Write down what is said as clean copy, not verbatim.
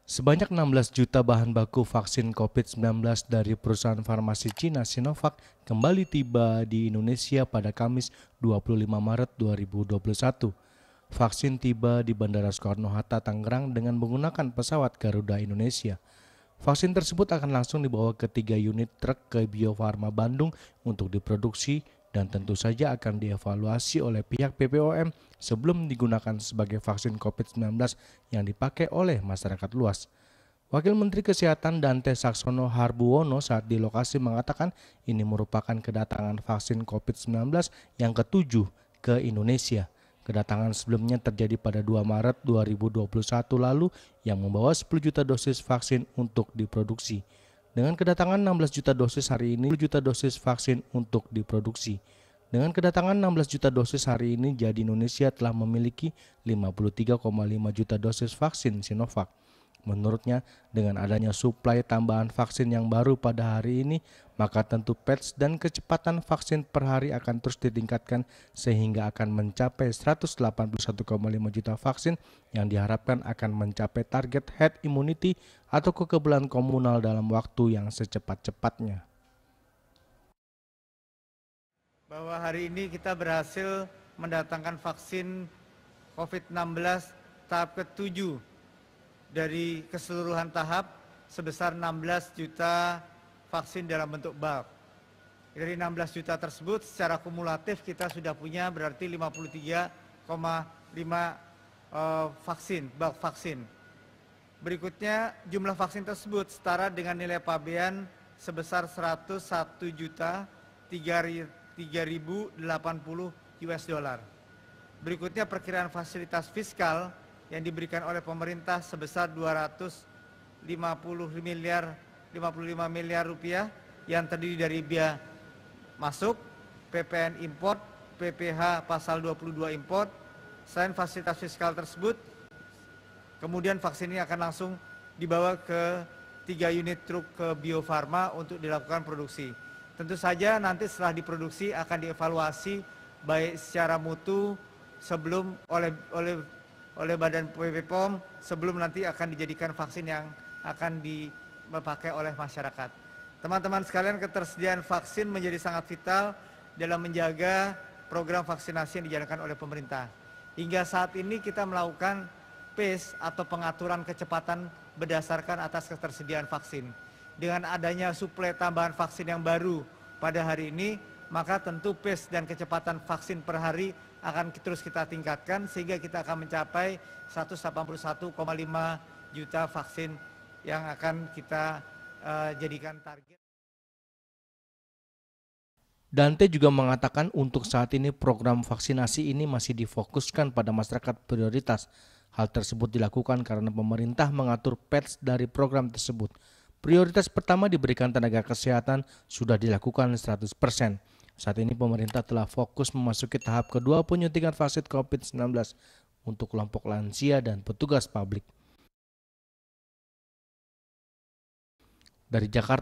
Sebanyak 16 juta bahan baku vaksin COVID-19 dari perusahaan farmasi Cina Sinovac kembali tiba di Indonesia pada Kamis 25 Maret 2021. Vaksin tiba di Bandara Soekarno-Hatta, Tangerang dengan menggunakan pesawat Garuda Indonesia. Vaksin tersebut akan langsung dibawa ke 3 unit truk ke Bio Farma Bandung untuk diproduksi dan tentu saja akan dievaluasi oleh pihak BPOM sebelum digunakan sebagai vaksin COVID-19 yang dipakai oleh masyarakat luas. Wakil Menteri Kesehatan Dante Saxono Harbuwono saat di lokasi mengatakan ini merupakan kedatangan vaksin COVID-19 yang ke-7 ke Indonesia. Kedatangan sebelumnya terjadi pada 2 Maret 2021 lalu yang membawa 10 juta dosis vaksin untuk diproduksi. Dengan kedatangan 16 juta dosis hari ini, 10 juta dosis vaksin untuk diproduksi. Dengan kedatangan 16 juta dosis hari ini, jadi Indonesia telah memiliki 53,5 juta dosis vaksin Sinovac. Menurutnya, dengan adanya suplai tambahan vaksin yang baru pada hari ini, maka tentu batch dan kecepatan vaksin per hari akan terus ditingkatkan sehingga akan mencapai 181,5 juta vaksin yang diharapkan akan mencapai target herd immunity atau kekebalan komunal dalam waktu yang secepat-cepatnya. Bahwa hari ini kita berhasil mendatangkan vaksin COVID-19 tahap ke-7 dari keseluruhan tahap sebesar 16 juta vaksin dalam bentuk bulk. Dari 16 juta tersebut secara kumulatif kita sudah punya berarti 53,5 vaksin, bulk vaksin. Berikutnya jumlah vaksin tersebut setara dengan nilai pabean sebesar 101 juta 3.080 US dollar. Berikutnya perkiraan fasilitas fiskal yang diberikan oleh pemerintah sebesar 255 miliar rupiah yang terdiri dari biaya masuk, PPN import, PPh pasal 22 import. Selain fasilitas fiskal tersebut, kemudian vaksin ini akan langsung dibawa ke 3 unit truk ke Bio Farma untuk dilakukan produksi. Tentu saja nanti setelah diproduksi akan dievaluasi baik secara mutu sebelum oleh Badan POM sebelum nanti akan dijadikan vaksin yang akan dipakai oleh masyarakat. Teman-teman sekalian, ketersediaan vaksin menjadi sangat vital dalam menjaga program vaksinasi yang dijalankan oleh pemerintah. Hingga saat ini kita melakukan pace atau pengaturan kecepatan berdasarkan atas ketersediaan vaksin. Dengan adanya suplai tambahan vaksin yang baru pada hari ini, maka tentu pace dan kecepatan vaksin per hari akan terus kita tingkatkan sehingga kita akan mencapai 181,5 juta vaksin yang akan kita jadikan target. Dante juga mengatakan untuk saat ini program vaksinasi ini masih difokuskan pada masyarakat prioritas. Hal tersebut dilakukan karena pemerintah mengatur pace dari program tersebut. Prioritas pertama diberikan tenaga kesehatan sudah dilakukan 100%. Saat ini pemerintah telah fokus memasuki tahap kedua penyuntikan vaksin COVID-19 untuk kelompok lansia dan petugas publik. Dari Jakarta.